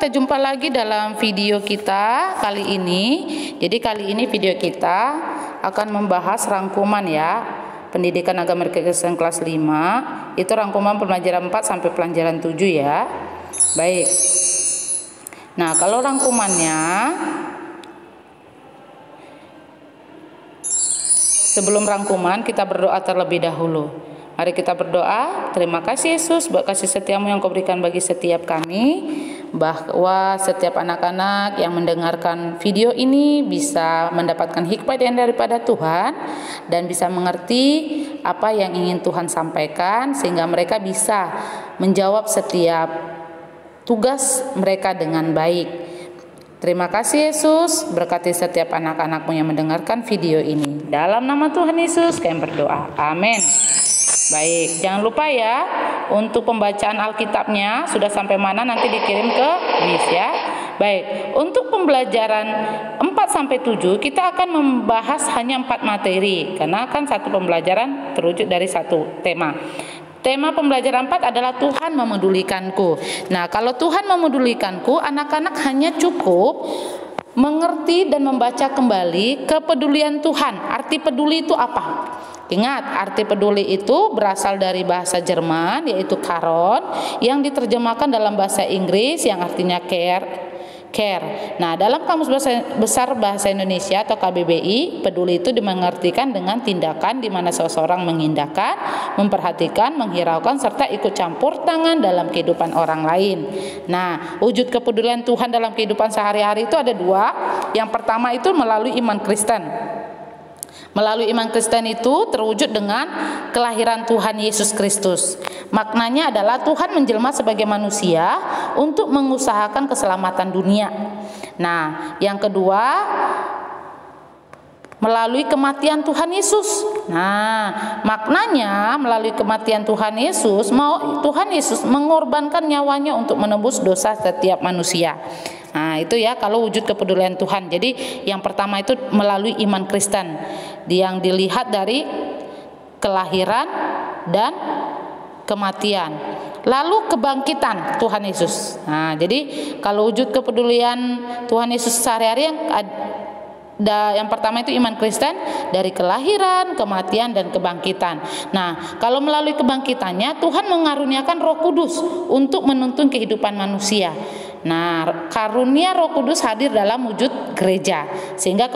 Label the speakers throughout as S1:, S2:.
S1: kita jumpa lagi dalam video kita kali ini. Jadi kali ini video kita akan membahas rangkuman ya, pendidikan agama Kristen kelas 5. Itu rangkuman pelajaran 4 sampai pelajaran 7 ya. Baik. Nah, kalau rangkumannya, sebelum rangkuman kita berdoa terlebih dahulu. Mari kita berdoa. Terima kasih Yesus buat kasih setiamu yang kau berikan bagi setiap kami, bahwa setiap anak-anak yang mendengarkan video ini bisa mendapatkan hikmat yang daripada Tuhan dan bisa mengerti apa yang ingin Tuhan sampaikan, sehingga mereka bisa menjawab setiap tugas mereka dengan baik. Terima kasih Yesus, berkati setiap anak-anakmu yang mendengarkan video ini. Dalam nama Tuhan Yesus kami berdoa, amin. Baik, jangan lupa ya, untuk pembacaan Alkitabnya sudah sampai mana nanti dikirim ke Miss ya. Baik, untuk pembelajaran 4 sampai 7 kita akan membahas hanya 4 materi, karena kan satu pembelajaran terwujud dari satu tema. Tema pembelajaran 4 adalah Tuhan memedulikanku. Nah, kalau Tuhan memedulikanku, anak-anak hanya cukup mengerti dan membaca kembali kepedulian Tuhan. Arti peduli itu apa? Ingat, arti peduli itu berasal dari bahasa Jerman, yaitu karon, yang diterjemahkan dalam bahasa Inggris yang artinya care. Nah, dalam Kamus Besar Bahasa Indonesia atau KBBI, peduli itu dimengertikan dengan tindakan di mana seseorang mengindahkan, memperhatikan, menghiraukan, serta ikut campur tangan dalam kehidupan orang lain. Nah, wujud kepedulian Tuhan dalam kehidupan sehari-hari itu ada dua. Yang pertama itu melalui iman Kristen. Melalui iman Kristen itu terwujud dengan kelahiran Tuhan Yesus Kristus. Maknanya adalah Tuhan menjelma sebagai manusia untuk mengusahakan keselamatan dunia. Nah, yang kedua melalui kematian Tuhan Yesus. Nah, maknanya melalui kematian Tuhan Yesus, Tuhan Yesus mengorbankan nyawanya untuk menebus dosa setiap manusia. Nah, itu ya kalau wujud kepedulian Tuhan. Jadi yang pertama itu melalui iman Kristen, yang dilihat dari kelahiran dan kematian. Lalu kebangkitan Tuhan Yesus. Nah, jadi kalau wujud kepedulian Tuhan Yesus sehari-hari yang pertama itu iman Kristen, dari kelahiran, kematian, dan kebangkitan. Nah, kalau melalui kebangkitannya Tuhan mengaruniakan Roh Kudus untuk menuntun kehidupan manusia. Nah, karunia Roh Kudus hadir dalam wujud gereja, sehingga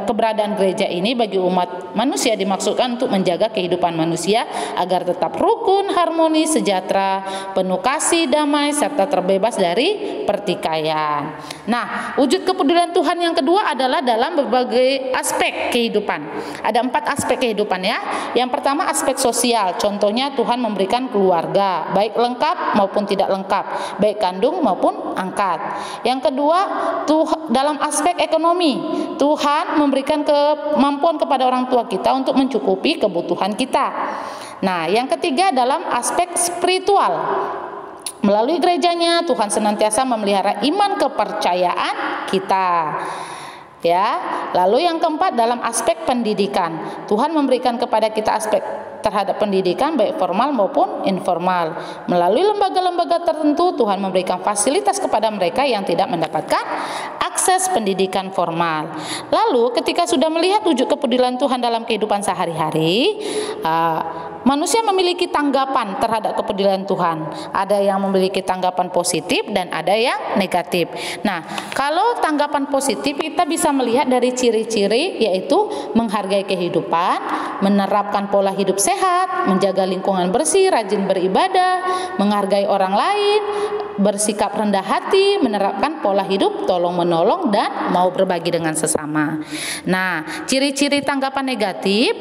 S1: keberadaan gereja ini bagi umat manusia dimaksudkan untuk menjaga kehidupan manusia agar tetap rukun, harmonis, sejahtera, penuh kasih, damai, serta terbebas dari pertikaian. Nah, wujud kepedulian Tuhan yang kedua adalah dalam berbagai aspek kehidupan. Ada 4 aspek kehidupan ya. Yang pertama aspek sosial, contohnya Tuhan memberikan keluarga, baik lengkap maupun tidak lengkap, baik kandung maupun angkat. Yang kedua, dalam aspek ekonomi, Tuhan memberikan kemampuan kepada orang tua kita untuk mencukupi kebutuhan kita. Nah, yang ketiga dalam aspek spiritual. Melalui gerejanya Tuhan senantiasa memelihara iman kepercayaan kita. Ya, lalu yang keempat dalam aspek pendidikan, Tuhan memberikan kepada kita aspek terhadap pendidikan baik formal maupun informal. Melalui lembaga-lembaga tertentu Tuhan memberikan fasilitas kepada mereka yang tidak mendapatkan akses pendidikan formal. Lalu ketika sudah melihat wujud kepedulian Tuhan dalam kehidupan sehari-hari, manusia memiliki tanggapan terhadap kepedulian Tuhan. Ada yang memiliki tanggapan positif dan ada yang negatif. Nah, kalau tanggapan positif kita bisa melihat dari ciri-ciri, yaitu menghargai kehidupan, menerapkan pola hidup sehat, menjaga lingkungan bersih, rajin beribadah, menghargai orang lain, bersikap rendah hati, menerapkan pola hidup tolong menolong dan mau berbagi dengan sesama. Nah, ciri-ciri tanggapan negatif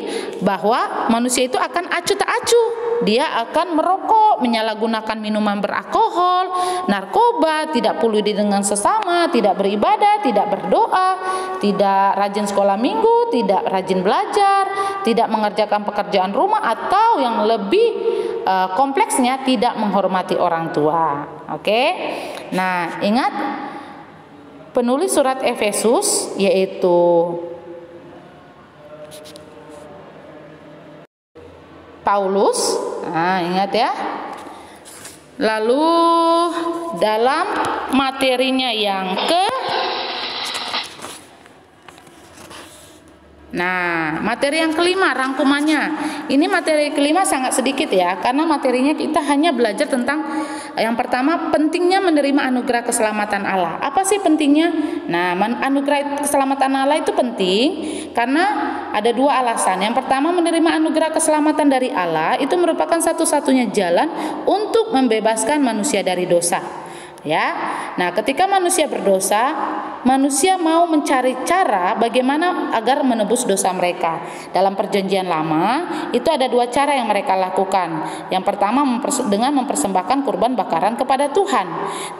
S1: bahwa manusia itu akan acuh tak acuh. Dia akan merokok, menyalahgunakan minuman beralkohol, narkoba, tidak peduli dengan sesama, tidak beribadah, tidak berdoa, tidak rajin sekolah minggu, tidak rajin belajar, tidak mengerjakan pekerjaan rumah, atau yang lebih kompleksnya tidak menghormati orang tua. Oke. Nah, ingat penulis surat Efesus yaitu Paulus. Nah, ingat ya. Lalu dalam materinya yang materi yang kelima, rangkumannya. Ini materi kelima sangat sedikit ya, karena materinya kita hanya belajar tentang yang pertama, pentingnya menerima anugerah keselamatan Allah. Apa sih pentingnya? Nah, anugerah keselamatan Allah itu penting karena ada dua alasan. Yang pertama, menerima anugerah keselamatan dari Allah itu merupakan satu-satunya jalan untuk membebaskan manusia dari dosa. Ya, nah ketika manusia berdosa, manusia mau mencari cara bagaimana agar menebus dosa mereka. Dalam perjanjian lama itu ada dua cara yang mereka lakukan. Yang pertama dengan mempersembahkan kurban bakaran kepada Tuhan.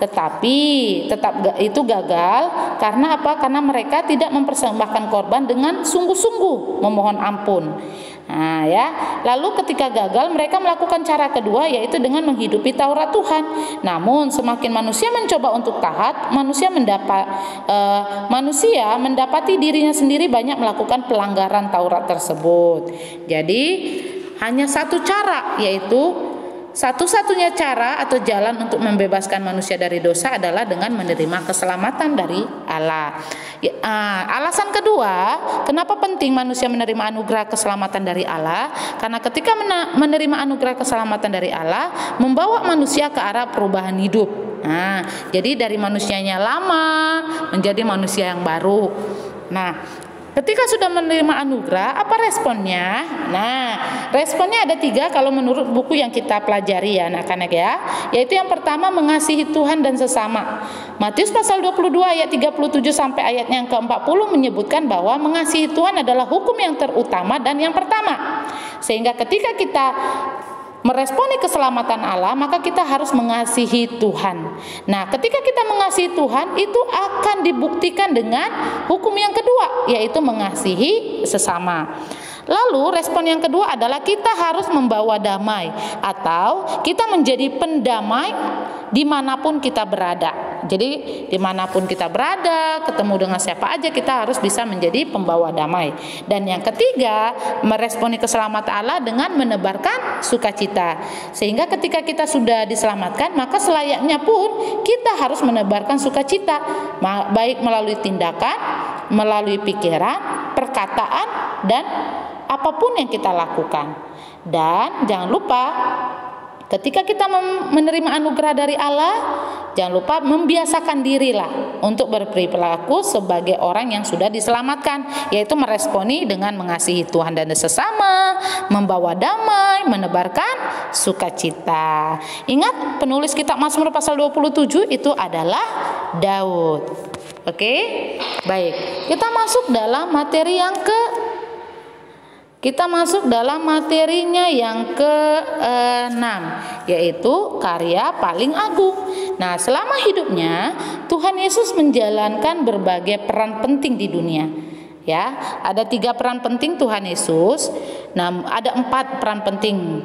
S1: Tetapi tetap itu gagal karena apa? Karena mereka tidak mempersembahkan korban dengan sungguh-sungguh memohon ampun. Nah, ya. Lalu ketika gagal mereka melakukan cara kedua, yaitu dengan menghidupi Taurat Tuhan. Namun semakin manusia mencoba untuk taat, manusia mendapati dirinya sendiri banyak melakukan pelanggaran Taurat tersebut. Jadi hanya satu cara, yaitu satu-satunya cara atau jalan untuk membebaskan manusia dari dosa adalah dengan menerima keselamatan dari Allah. Alasan kedua, kenapa penting manusia menerima anugerah keselamatan dari Allah? Karena ketika menerima anugerah keselamatan dari Allah, membawa manusia ke arah perubahan hidup. Jadi dari manusianya lama menjadi manusia yang baru. Ketika sudah menerima anugerah, apa responnya? Responnya ada 3 kalau menurut buku yang kita pelajari ya anak-anak ya. Yaitu yang pertama, mengasihi Tuhan dan sesama. Matius pasal 22 ayat 37 sampai ayatnya yang ke-40 menyebutkan bahwa mengasihi Tuhan adalah hukum yang terutama dan yang pertama. Sehingga ketika kita meresponi keselamatan Allah, maka kita harus mengasihi Tuhan. Nah, ketika kita mengasihi Tuhan, itu akan dibuktikan dengan hukum yang kedua, yaitu mengasihi sesama. Lalu respon yang kedua adalah kita harus membawa damai, atau kita menjadi pendamai dimanapun kita berada. Jadi dimanapun kita berada, ketemu dengan siapa aja, kita harus bisa menjadi pembawa damai. Dan yang ketiga, meresponi keselamatan Allah dengan menebarkan sukacita. Sehingga ketika kita sudah diselamatkan, maka selayaknya pun kita harus menebarkan sukacita, baik melalui tindakan, melalui pikiran, perkataan, dan apapun yang kita lakukan. Dan jangan lupa, ketika kita menerima anugerah dari Allah, jangan lupa membiasakan dirilah untuk berperilaku sebagai orang yang sudah diselamatkan, yaitu meresponi dengan mengasihi Tuhan dan sesama, membawa damai, menebarkan sukacita. Ingat, penulis kitab Mazmur pasal 27 itu adalah Daud. Oke? Baik. Kita masuk dalam materinya yang ke-6, yaitu karya paling agung. Nah, selama hidupnya Tuhan Yesus menjalankan berbagai peran penting di dunia. Ya, ada 3 peran penting Tuhan Yesus. Nah, ada 4 peran penting.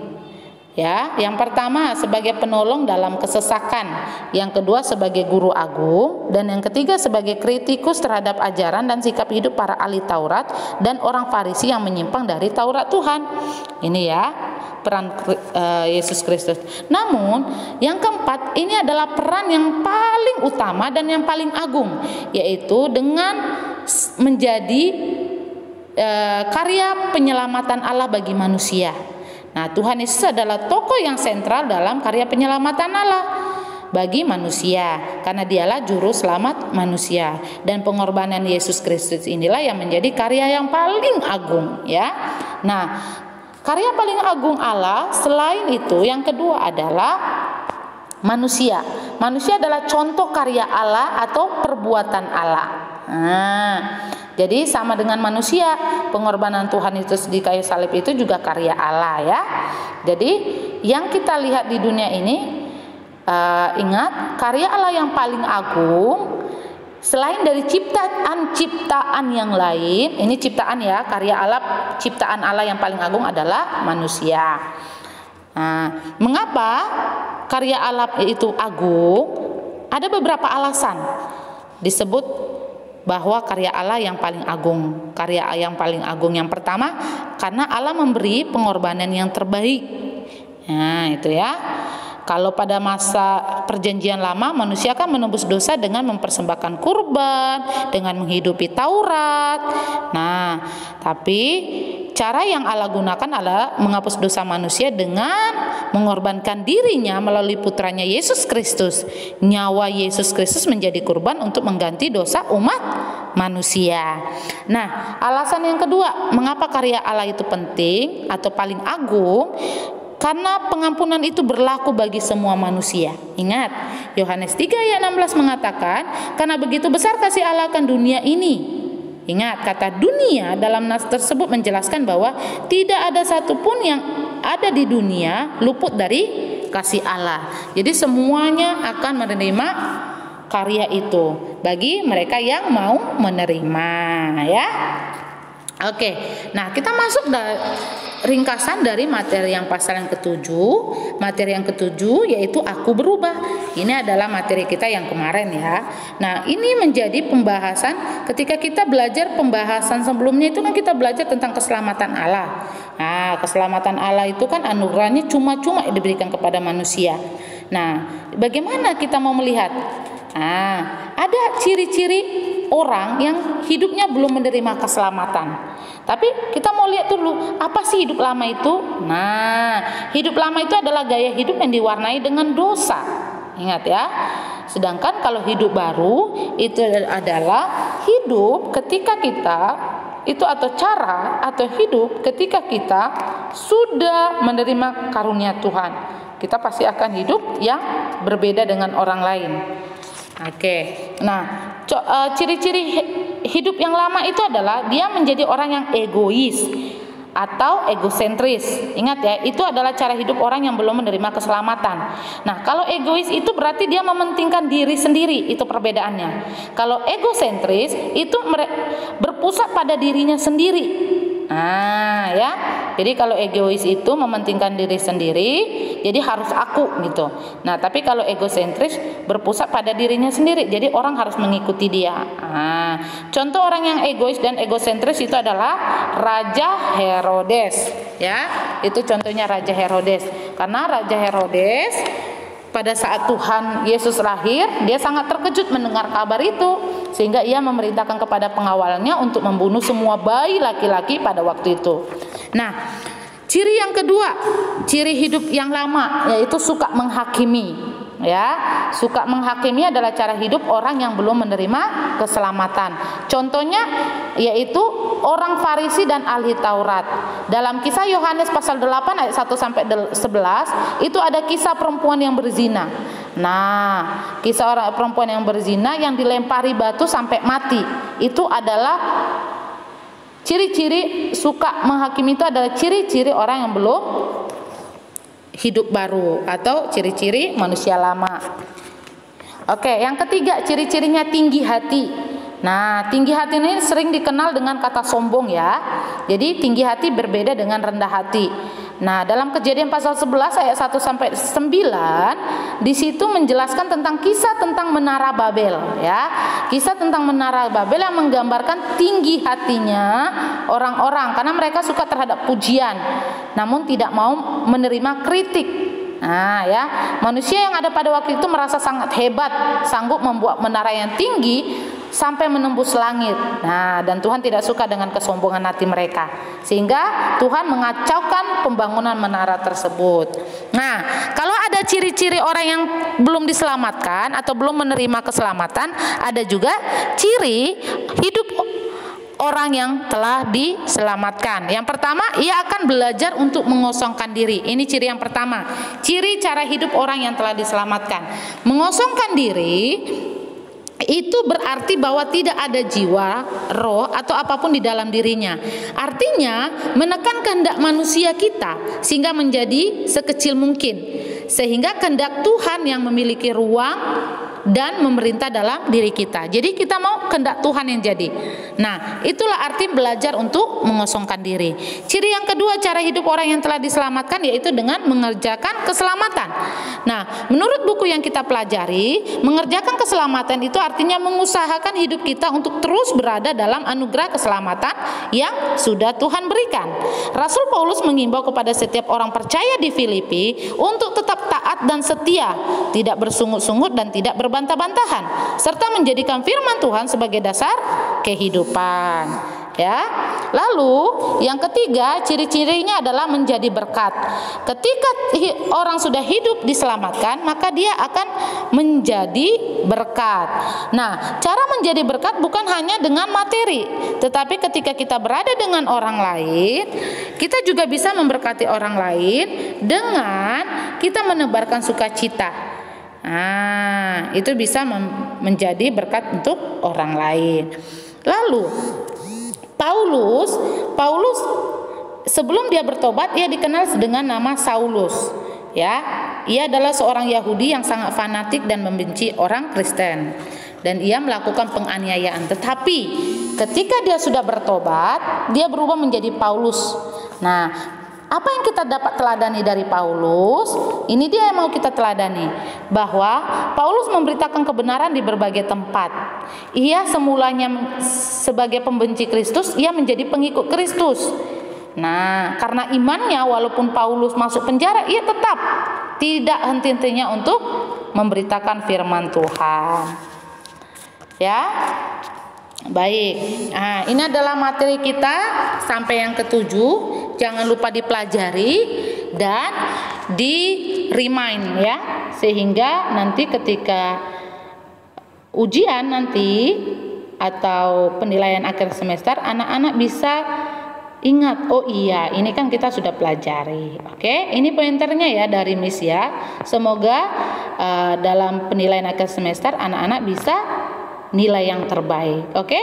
S1: Ya, yang pertama sebagai penolong dalam kesesakan, yang kedua sebagai guru agung, dan yang ketiga sebagai kritikus terhadap ajaran dan sikap hidup para ahli Taurat dan orang Farisi yang menyimpang dari Taurat Tuhan. Ini ya peran Yesus Kristus. Namun yang keempat, ini adalah peran yang paling utama dan yang paling agung, yaitu dengan menjadi karya penyelamatan Allah bagi manusia. Nah, Tuhan Yesus adalah tokoh yang sentral dalam karya penyelamatan Allah bagi manusia, karena dialah juru selamat manusia. Dan pengorbanan Yesus Kristus inilah yang menjadi karya yang paling agung, ya. Nah, karya paling agung Allah. Selain itu, yang kedua adalah manusia. Manusia adalah contoh karya Allah atau perbuatan Allah. Jadi sama dengan manusia, pengorbanan Tuhan Yesus di kayu salib itu juga karya Allah ya. Jadi yang kita lihat di dunia ini, ingat, karya Allah yang paling agung selain dari ciptaan yang lain. Ini ciptaan ya, karya Allah, ciptaan Allah yang paling agung adalah manusia. Nah, mengapa karya Allah itu agung? Ada beberapa alasan disebut bahwa karya Allah yang paling agung. Karya yang paling agung yang pertama, karena Allah memberi pengorbanan yang terbaik. Nah, itu ya. Kalau pada masa perjanjian lama, manusia kan menebus dosa dengan mempersembahkan kurban, dengan menghidupi Taurat. Nah, tapi cara yang Allah gunakan adalah menghapus dosa manusia dengan mengorbankan dirinya melalui putranya Yesus Kristus. Nyawa Yesus Kristus menjadi kurban untuk mengganti dosa umat manusia. Nah, alasan yang kedua, mengapa karya Allah itu penting atau paling agung? Karena pengampunan itu berlaku bagi semua manusia. Ingat, Yohanes 3 ayat 16 mengatakan, karena begitu besar kasih Allah akan dunia ini. Ingat, kata dunia dalam nas tersebut menjelaskan bahwa tidak ada satupun yang ada di dunia luput dari kasih Allah. Jadi semuanya akan menerima karya itu bagi mereka yang mau menerima, ya. Oke, nah kita masuk ringkasan dari materi yang pasal yang ketujuh. Materi yang ketujuh yaitu aku berubah. Ini adalah materi kita yang kemarin, ya. Nah, ini menjadi pembahasan ketika kita belajar pembahasan sebelumnya itu kan kita belajar tentang keselamatan Allah. Nah, keselamatan Allah itu kan anugerahnya cuma-cuma diberikan kepada manusia. Nah, bagaimana kita mau melihat? Nah, ada ciri-ciri orang yang hidupnya belum menerima keselamatan. Tapi kita mau lihat dulu, apa sih hidup lama itu? Nah, hidup lama itu adalah gaya hidup yang diwarnai dengan dosa. Ingat, ya. Sedangkan kalau hidup baru itu adalah hidup ketika kita itu atau cara atau hidup ketika kita sudah menerima karunia Tuhan. Kita pasti akan hidup yang berbeda dengan orang lain. Oke, nah ciri-ciri hidup yang lama itu adalah dia menjadi orang yang egois atau egosentris. Ingat, ya, itu adalah cara hidup orang yang belum menerima keselamatan. Nah, kalau egois itu berarti dia mementingkan diri sendiri, itu perbedaannya. Kalau egosentris itu berpusat pada dirinya sendiri. Nah, ya. Jadi kalau egois itu mementingkan diri sendiri, jadi harus aku gitu. Nah, tapi kalau egosentris berpusat pada dirinya sendiri, jadi orang harus mengikuti dia. Nah, contoh orang yang egois dan egosentris itu adalah Raja Herodes, ya. Itu contohnya Raja Herodes. Karena Raja Herodes pada saat Tuhan Yesus lahir, dia sangat terkejut mendengar kabar itu, sehingga ia memerintahkan kepada pengawalnya untuk membunuh semua bayi laki-laki pada waktu itu. Nah, ciri yang kedua, ciri hidup yang lama yaitu suka menghakimi. Ya, suka menghakimi adalah cara hidup orang yang belum menerima keselamatan. Contohnya yaitu orang Farisi dan ahli Taurat. Dalam kisah Yohanes pasal 8 ayat 1 sampai 11 itu ada kisah perempuan yang berzina. Nah, kisah orang perempuan yang berzina yang dilempari batu sampai mati. Itu adalah ciri-ciri suka menghakimi, itu adalah ciri-ciri orang yang belum hidup baru atau ciri-ciri manusia lama. Oke, yang ketiga ciri-cirinya tinggi hati. Nah, tinggi hati ini sering dikenal dengan kata sombong, ya. Jadi tinggi hati berbeda dengan rendah hati. Nah, dalam Kejadian pasal 11 ayat 1 sampai 9 di situ menjelaskan tentang kisah tentang Menara Babel, ya. Kisah tentang Menara Babel yang menggambarkan tinggi hatinya orang-orang karena mereka suka terhadap pujian namun tidak mau menerima kritik. Nah, ya, manusia yang ada pada waktu itu merasa sangat hebat, sanggup membuat menara yang tinggi sampai menembus langit. Nah, dan Tuhan tidak suka dengan kesombongan hati mereka, sehingga Tuhan mengacaukan pembangunan menara tersebut. Nah, kalau ada ciri-ciri orang yang belum diselamatkan atau belum menerima keselamatan, ada juga ciri hidup orang yang telah diselamatkan. Yang pertama, ia akan belajar untuk mengosongkan diri. Ini ciri yang pertama. Ciri cara hidup orang yang telah diselamatkan. Mengosongkan diri itu berarti bahwa tidak ada jiwa, roh atau apapun di dalam dirinya. Artinya menekan kehendak manusia kita sehingga menjadi sekecil mungkin, sehingga kehendak Tuhan yang memiliki ruang dan memerintah dalam diri kita. Jadi kita mau kehendak Tuhan yang jadi. Nah, itulah arti belajar untuk mengosongkan diri. Ciri yang kedua cara hidup orang yang telah diselamatkan yaitu dengan mengerjakan keselamatan. Nah, menurut buku yang kita pelajari, mengerjakan keselamatan itu artinya mengusahakan hidup kita untuk terus berada dalam anugerah keselamatan yang sudah Tuhan berikan. Rasul Paulus mengimbau kepada setiap orang percaya di Filipi untuk tetap taat dan setia, tidak bersungut-sungut dan tidak berbantah-bantahan, serta menjadikan firman Tuhan sebagai dasar kehidupan. Ya. Lalu yang ketiga, ciri-cirinya adalah menjadi berkat. Ketika orang sudah hidup diselamatkan, maka dia akan menjadi berkat. Nah, cara menjadi berkat bukan hanya dengan materi, tetapi ketika kita berada dengan orang lain, kita juga bisa memberkati orang lain dengan kita menebarkan sukacita. Nah, itu bisa menjadi berkat untuk orang lain. Lalu Paulus sebelum dia bertobat, ia dikenal dengan nama Saulus. Ya, ia adalah seorang Yahudi yang sangat fanatik dan membenci orang Kristen, dan ia melakukan penganiayaan. Tetapi ketika dia sudah bertobat, dia berubah menjadi Paulus. Nah, apa yang kita dapat teladani dari Paulus? Ini dia yang mau kita teladani, bahwa Paulus memberitakan kebenaran di berbagai tempat. Ia semulanya sebagai pembenci Kristus, ia menjadi pengikut Kristus. Nah, karena imannya, walaupun Paulus masuk penjara, ia tetap tidak henti-hentinya untuk memberitakan firman Tuhan. Ya. Baik, nah, ini adalah materi kita sampai yang ketujuh. Jangan lupa dipelajari dan di remind ya, sehingga nanti ketika ujian nanti atau penilaian akhir semester, anak-anak bisa ingat, oh iya, ini kan kita sudah pelajari. Oke, ini pointernya ya dari Miss ya. Semoga dalam penilaian akhir semester anak-anak bisa nilai yang terbaik. Oke,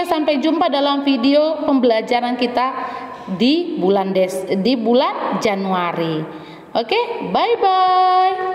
S1: sampai jumpa dalam video pembelajaran kita di bulan Januari. Oke, bye bye.